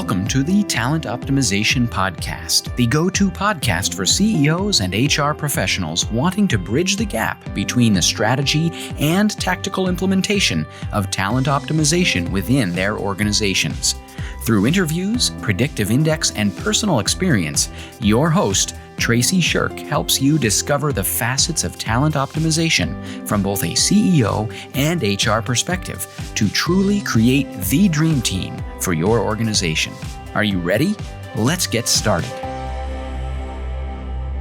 Welcome to the Talent Optimization Podcast, the go-to podcast for CEOs and HR professionals wanting to bridge the gap between the strategy and tactical implementation of talent optimization within their organizations. Through interviews, predictive index, and personal experience, your host, Tracy Shirk, helps you discover the facets of talent optimization from both a CEO and HR perspective to truly create the dream team for your organization. Are you ready? Let's get started.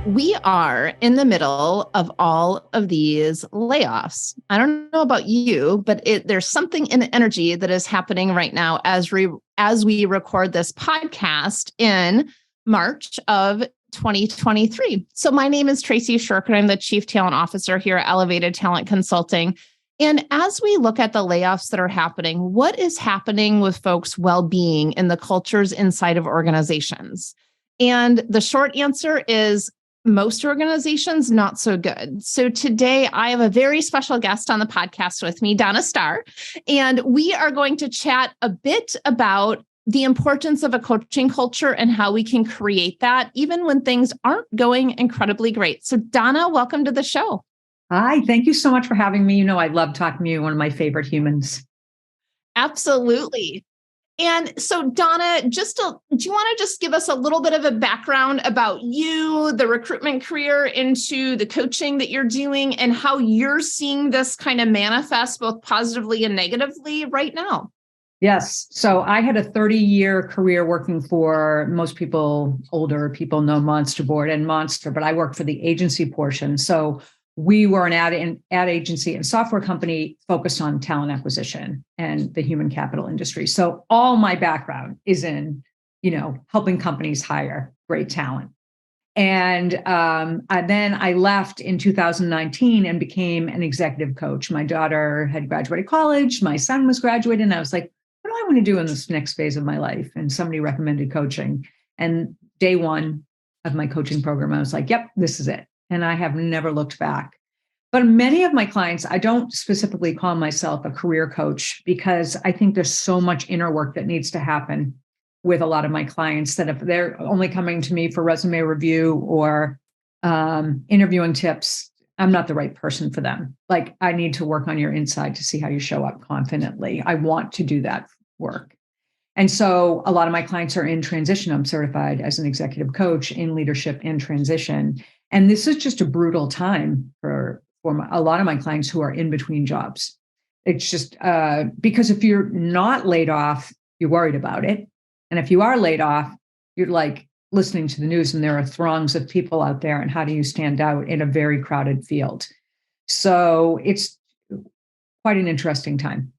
We are in the middle of all of these layoffs. I don't know about you, but there's something in the energy that is happening right now as we record this podcast in March of 2023. So my name is Tracy Shirk, and I'm the Chief Talent Officer here at Elevated Talent Consulting. And as we look at the layoffs that are happening, what is happening with folks' well-being in the cultures inside of organizations? And the short answer is most organizations, not so good. So today I have a very special guest on the podcast with me, Donna, and we are going to chat a bit about the importance of a coaching culture and how we can create that even when things aren't going incredibly great. So Donna, welcome to the show. Hi, thank you so much for having me. You know, I love talking to you, one of my favorite humans. Absolutely. And so Donna, do you want to just give us a little bit of a background about you, the recruitment career into the coaching that you're doing, and how you're seeing this kind of manifest both positively and negatively right now? Yes. So I had a 30-year career working for, most people, older people know Monster Board and Monster, but I worked for the agency portion. So we were an ad agency and software company focused on talent acquisition and the human capital industry. So all my background is in, helping companies hire great talent. And then I left in 2019 and became an executive coach. My daughter had graduated college. My son was graduating. And I was like, what do I want to do in this next phase of my life? And somebody recommended coaching. And day one of my coaching program, I was like, yep, this is it. And I have never looked back. But many of my clients, I don't specifically call myself a career coach because I think there's so much inner work that needs to happen with a lot of my clients that if they're only coming to me for resume review or interviewing tips, I'm not the right person for them. Like, I need to work on your inside to see how you show up confidently. I want to do that work. And so a lot of my clients are in transition. I'm certified as an executive coach in leadership and transition. And this is just a brutal time for a lot of my clients who are in between jobs. It's just because if you're not laid off, you're worried about it. And if you are laid off, you're like listening to the news and there are throngs of people out there. And how do you stand out in a very crowded field? So it's quite an interesting time.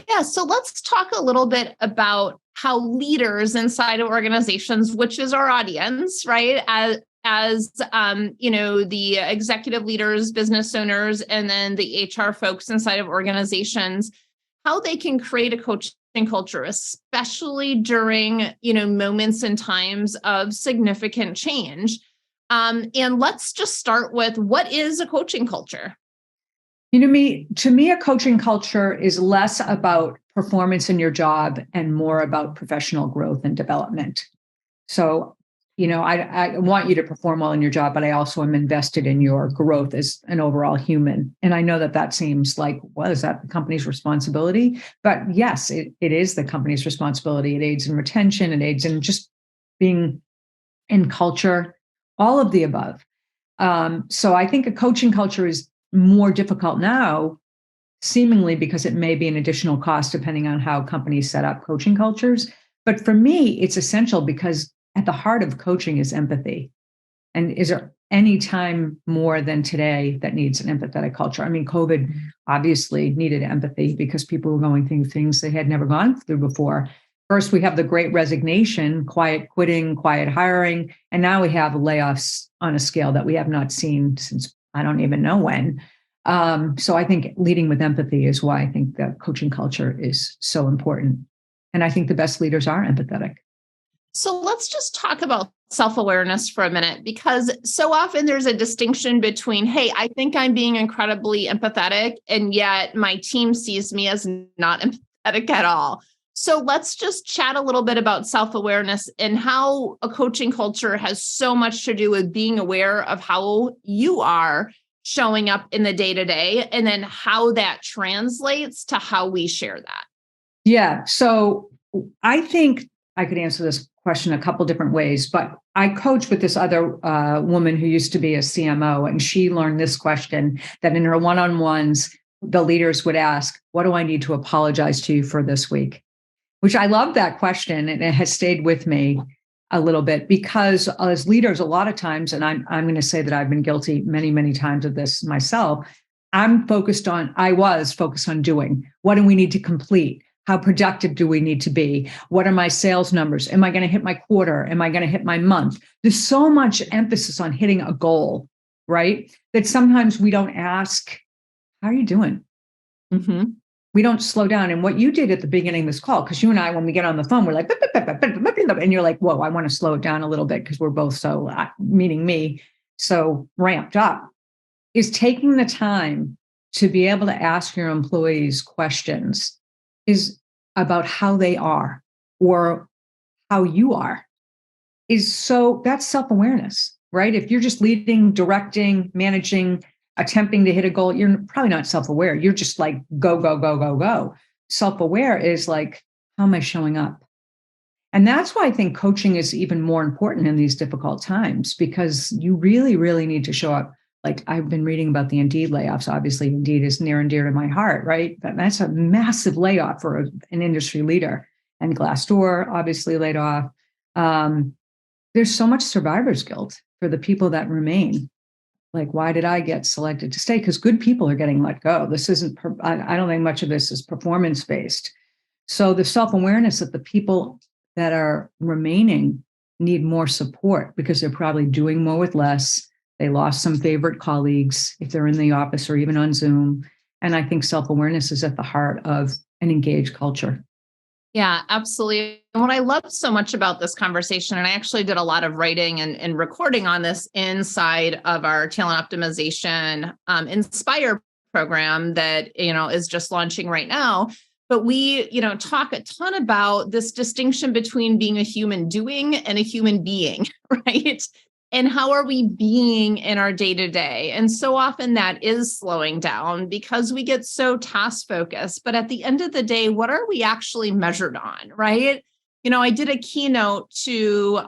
Yeah. So let's talk a little bit about how leaders inside of organizations, which is our audience, right? As the executive leaders, business owners, and then the HR folks inside of organizations, how they can create a coaching culture, especially during, moments and times of significant change. And let's just start with, what is a coaching culture? To me, a coaching culture is less about performance in your job and more about professional growth and development. So, I want you to perform well in your job, but I also am invested in your growth as an overall human. And I know that seems like, well, is that the company's responsibility? But yes, it is the company's responsibility. It aids in retention, it aids in just being in culture, all of the above. So I think a coaching culture is more difficult now, seemingly because it may be an additional cost depending on how companies set up coaching cultures. But for me, it's essential because at the heart of coaching is empathy. And is there any time more than today that needs an empathetic culture? I mean, COVID obviously needed empathy because people were going through things they had never gone through before. First, we have the great resignation, quiet quitting, quiet hiring, and now we have layoffs on a scale that we have not seen since I don't even know when. So I think leading with empathy is why I think the coaching culture is so important. And I think the best leaders are empathetic. So let's just talk about self-awareness for a minute, because so often there's a distinction between, hey, I think I'm being incredibly empathetic, and yet my team sees me as not empathetic at all. So let's just chat a little bit about self-awareness and how a coaching culture has so much to do with being aware of how you are showing up in the day-to-day, and then how that translates to how we share that. Yeah. So I think I could answer this question a couple different ways, but I coach with this other woman who used to be a CMO, and she learned this question that in her one-on-ones, the leaders would ask, what do I need to apologize to you for this week? Which I love that question, and it has stayed with me a little bit, because as leaders, a lot of times, and I'm going to say that I've been guilty many, many times of this myself, I was focused on doing. What do we need to complete? How productive do we need to be? What are my sales numbers? Am I going to hit my quarter? Am I going to hit my month? There's so much emphasis on hitting a goal, right? That sometimes we don't ask, how are you doing? Mm-hmm. We don't slow down. And what you did at the beginning of this call, because you and I, when we get on the phone, we're like, and you're like, whoa, I want to slow it down a little bit because we're both so, meaning me, so ramped up, is taking the time to be able to ask your employees questions is about how they are or how you are. That's self-awareness, right? If you're just leading, directing, managing, attempting to hit a goal, you're probably not self-aware. You're just like, go, go, go, go, go. Self-aware is like, how am I showing up? And that's why I think coaching is even more important in these difficult times, because you really, really need to show up. Like, I've been reading about the Indeed layoffs. Obviously, Indeed is near and dear to my heart, right? That's a massive layoff for an industry leader. And Glassdoor obviously laid off. There's so much survivor's guilt for the people that remain. Like, why did I get selected to stay? Because good people are getting let go. This isn't, I don't think much of this is performance based. So the self-awareness that the people that are remaining need more support, because they're probably doing more with less. They lost some favorite colleagues if they're in the office or even on Zoom. And I think self-awareness is at the heart of an engaged culture. Yeah, absolutely. And what I loved so much about this conversation, and I actually did a lot of writing and recording on this inside of our talent optimization Inspire program that, is just launching right now. But we, talk a ton about this distinction between being a human doing and a human being, right? And how are we being in our day to day? And so often that is slowing down because we get so task focused. But at the end of the day, what are we actually measured on, right? I did a keynote to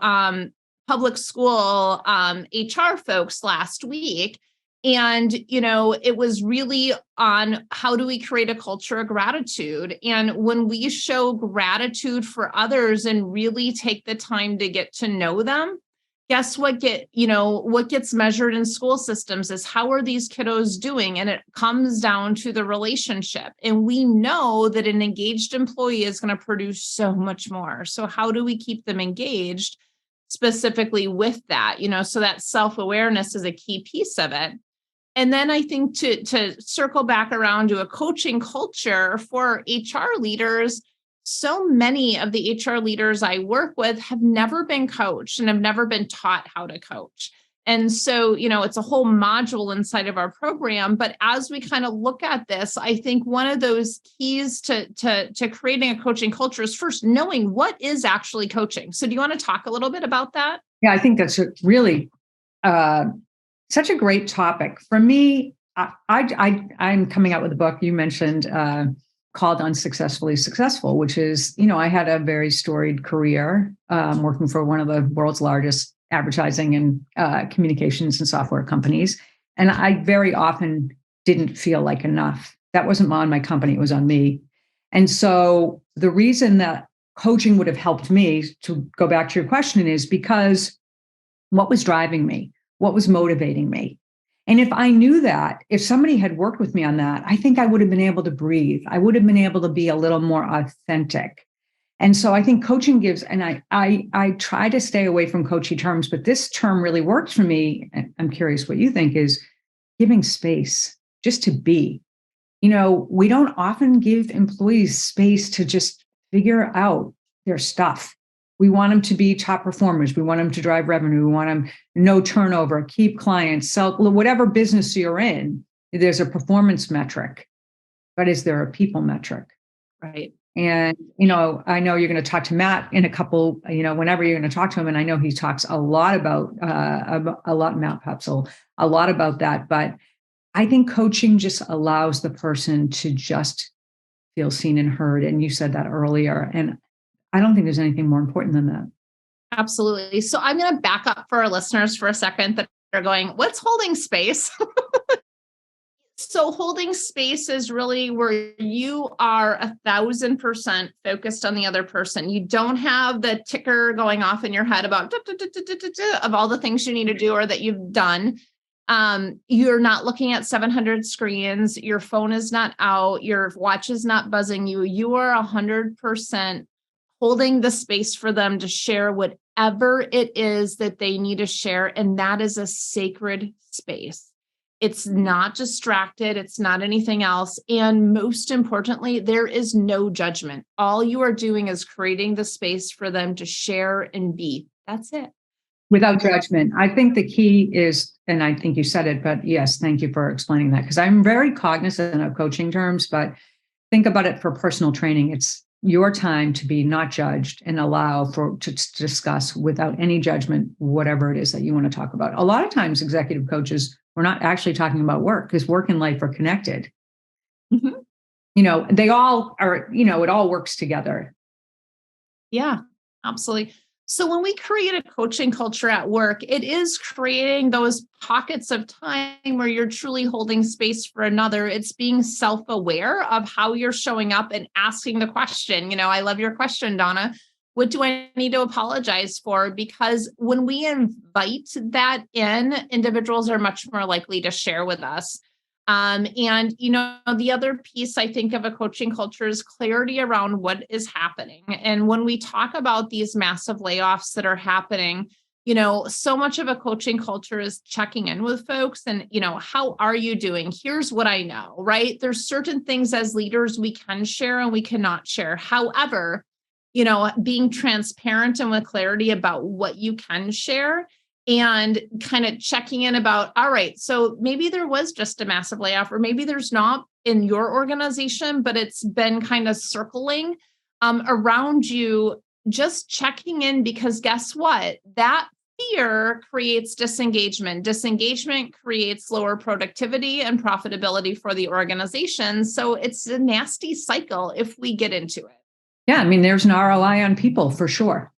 public school HR folks last week. And, it was really on how do we create a culture of gratitude? And when we show gratitude for others and really take the time to get to know them, guess what gets measured in school systems is how are these kiddos doing? And it comes down to the relationship. And we know that an engaged employee is going to produce so much more. So how do we keep them engaged specifically with that? So that self-awareness is a key piece of it. And then I think to circle back around to a coaching culture for HR leaders, so many of the HR leaders I work with have never been coached and have never been taught how to coach. And so, it's a whole module inside of our program. But as we kind of look at this, I think one of those keys to creating a coaching culture is first knowing what is actually coaching. So do you want to talk a little bit about that? Yeah, I think that's really such a great topic. For me, I'm coming out with a book you mentioned called Unsuccessfully Successful, which is, I had a very storied career working for one of the world's largest advertising and communications and software companies. And I very often didn't feel like enough. That wasn't on my company, it was on me. And so the reason that coaching would have helped me, to go back to your question, is because what was driving me? What was motivating me? And if I knew that, if somebody had worked with me on that, I think I would have been able to breathe. I would have been able to be a little more authentic. And so I think coaching gives, and I try to stay away from coachy terms, but this term really works for me. And I'm curious what you think, is giving space just to be. We don't often give employees space to just figure out their stuff. We want them to be top performers. We want them to drive revenue. We want them no turnover, keep clients, sell, whatever business you're in, there's a performance metric, but is there a people metric? Right. And, I know you're going to talk to Matt in a couple, whenever you're going to talk to him. And I know he talks a lot about, Matt Pepsel, a lot about that. But I think coaching just allows the person to just feel seen and heard. And you said that earlier. And I don't think there's anything more important than that. Absolutely. So I'm going to back up for our listeners for a second that are going, what's holding space? So holding space is really where you are 1,000% focused on the other person. You don't have the ticker going off in your head about of all the things you need to do or that you've done. You're not looking at 700 screens. Your phone is not out. Your watch is not buzzing you. You are 100% holding the space for them to share whatever it is that they need to share. And that is a sacred space. It's not distracted. It's not anything else. And most importantly, there is no judgment. All you are doing is creating the space for them to share and be. That's it. Without judgment. I think the key is, and I think you said it, but yes, thank you for explaining that, because I'm very cognizant of coaching terms, but think about it for personal training. It's your time to be not judged and allow to discuss without any judgment, whatever it is that you want to talk about. A lot of times executive coaches, we're not actually talking about work because work and life are connected. Mm-hmm. They all are, it all works together. Yeah, absolutely. So when we create a coaching culture at work, it is creating those pockets of time where you're truly holding space for another. It's being self-aware of how you're showing up and asking the question. I love your question, Donna. What do I need to apologize for? Because when we invite that in, individuals are much more likely to share with us. The other piece I think of a coaching culture is clarity around what is happening. And when we talk about these massive layoffs that are happening, so much of a coaching culture is checking in with folks and, how are you doing? Here's what I know, right? There's certain things as leaders we can share and we cannot share. However, being transparent and with clarity about what you can share and kind of checking in about, all right, so maybe there was just a massive layoff, or maybe there's not in your organization, but it's been kind of circling around you, just checking in, because guess what? That fear creates disengagement. Disengagement creates lower productivity and profitability for the organization. So it's a nasty cycle if we get into it. Yeah, there's an ROI on people for sure.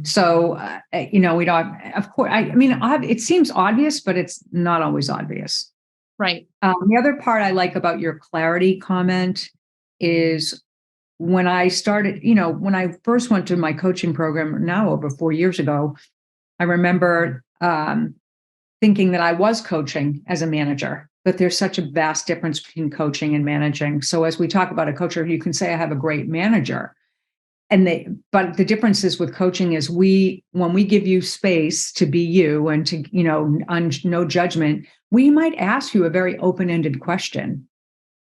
So, we don't, of course, it seems obvious, but it's not always obvious. Right. The other part I like about your clarity comment is when I started, when I first went to my coaching program now over 4 years ago, I remember thinking that I was coaching as a manager, but there's such a vast difference between coaching and managing. So as we talk about a coach, you can say I have a great manager. But the difference is with coaching is when we give you space to be you and to, no judgment, we might ask you a very open-ended question.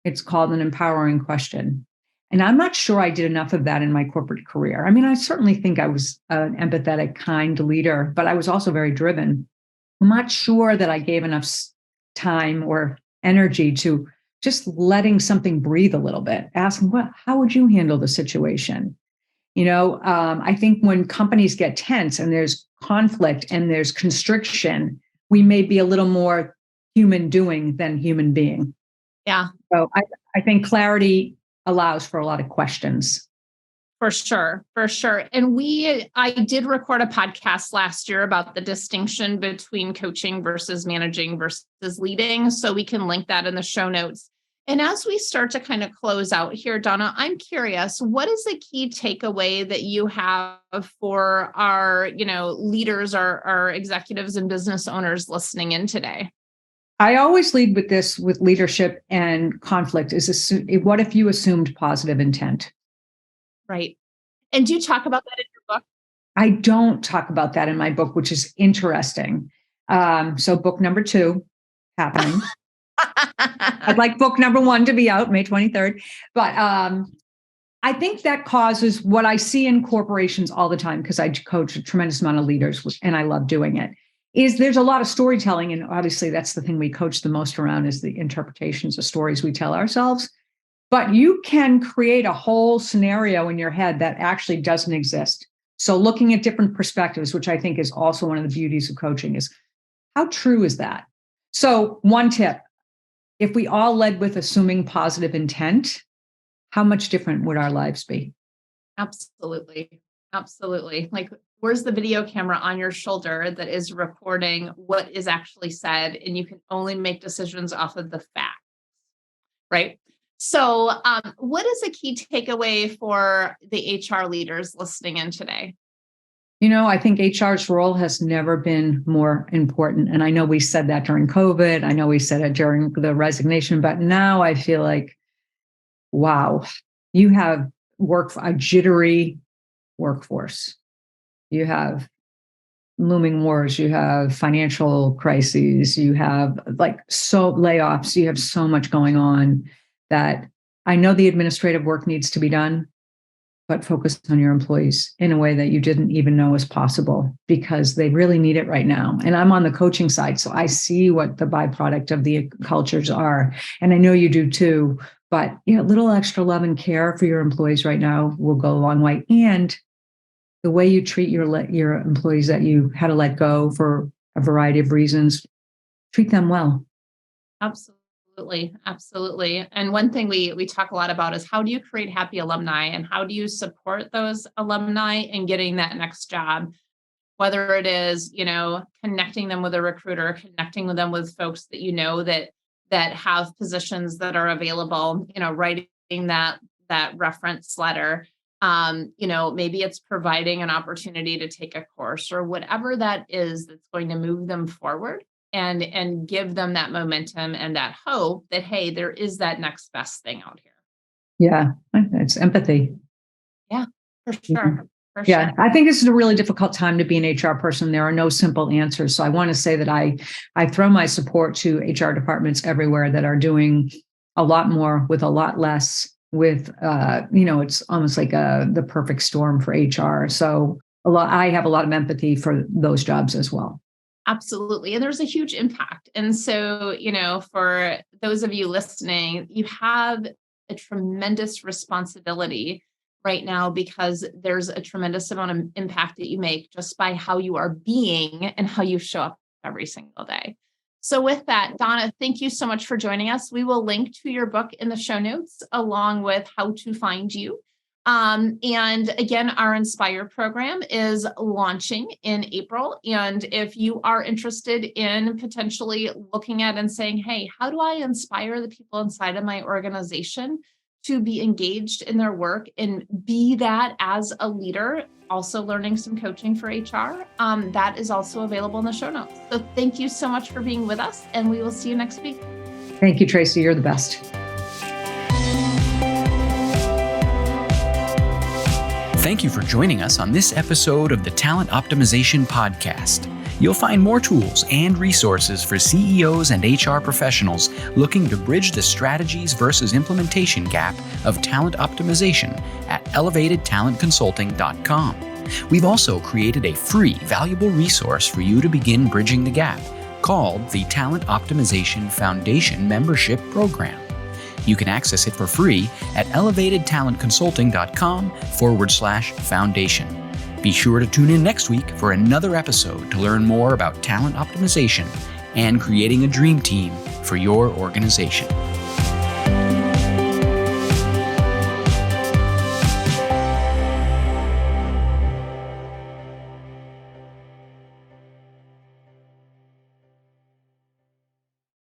It's called an empowering question. And I'm not sure I did enough of that in my corporate career. I certainly think I was an empathetic, kind leader, but I was also very driven. I'm not sure that I gave enough time or energy to just letting something breathe a little bit, asking, how would you handle the situation? I think when companies get tense and there's conflict and there's constriction, we may be a little more human doing than human being. Yeah. So I think clarity allows for a lot of questions. For sure. And I did record a podcast last year about the distinction between coaching versus managing versus leading. So we can link that in the show notes. And as we start to kind of close out here, Donna, I'm curious, what is the key takeaway that you have for our, leaders, our executives and business owners listening in today? I always lead with this, with leadership and conflict, is what if you assumed positive intent? Right. And do you talk about that in your book? I don't talk about that in my book, which is interesting. So book number 2 happening. I'd like book number 1 to be out May 23rd. But I think that causes what I see in corporations all the time, because I coach a tremendous amount of leaders and I love doing it, is there's a lot of storytelling. And obviously that's the thing we coach the most around, is the interpretations of stories we tell ourselves. But you can create a whole scenario in your head that actually doesn't exist. So looking at different perspectives, which I think is also one of the beauties of coaching, is how true is that? So one tip, if we all led with assuming positive intent, how much different would our lives be? Absolutely. Absolutely. Like, where's the video camera on your shoulder that is recording what is actually said? And you can only make decisions off of the facts, right? So, what is a key takeaway for the HR leaders listening in today? I think HR's role has never been more important. And I know we said that during COVID. I know we said it during the resignation, but now I feel like, wow, you have a jittery workforce. You have looming wars. You have financial crises. You have layoffs. You have so much going on that I know the administrative work needs to be done, but focus on your employees in a way that you didn't even know was possible, because they really need it right now. And I'm on the coaching side, so I see what the byproduct of the cultures are. And I know you do too, but a little extra love and care for your employees right now will go a long way. And the way you treat your employees that you had to let go for a variety of reasons, treat them well. Absolutely. Absolutely. And one thing we talk a lot about is, how do you create happy alumni, and how do you support those alumni in getting that next job? Whether it is, connecting them with a recruiter, connecting with them with folks that that have positions that are available, writing that reference letter. Maybe it's providing an opportunity to take a course or whatever that is that's going to move them forward and give them that momentum and that hope that, hey, there is that next best thing out here. Yeah, it's empathy. Yeah, for sure. Mm-hmm. For yeah, sure. I think this is a really difficult time to be an HR person. There are no simple answers. So I want to say that I throw my support to HR departments everywhere that are doing a lot more with a lot less, with, it's almost like the perfect storm for HR. So I have a lot of empathy for those jobs as well. Absolutely. And there's a huge impact. And so, for those of you listening, you have a tremendous responsibility right now, because there's a tremendous amount of impact that you make just by how you are being and how you show up every single day. So with that, Donna, thank you so much for joining us. We will link to your book in the show notes, along with how to find you. And again, our Inspire program is launching in April. And if you are interested in potentially looking at and saying, hey, how do I inspire the people inside of my organization to be engaged in their work and be that as a leader, also learning some coaching for HR, that is also available in the show notes. So thank you so much for being with us, and we will see you next week. Thank you, Tracy. You're the best. Thank you for joining us on this episode of the Talent Optimization Podcast. You'll find more tools and resources for CEOs and HR professionals looking to bridge the strategies versus implementation gap of talent optimization at elevatedtalentconsulting.com. We've also created a free, valuable resource for you to begin bridging the gap called the Talent Optimization Foundation Membership Program. You can access it for free at elevatedtalentconsulting.com/foundation. Be sure to tune in next week for another episode to learn more about talent optimization and creating a dream team for your organization.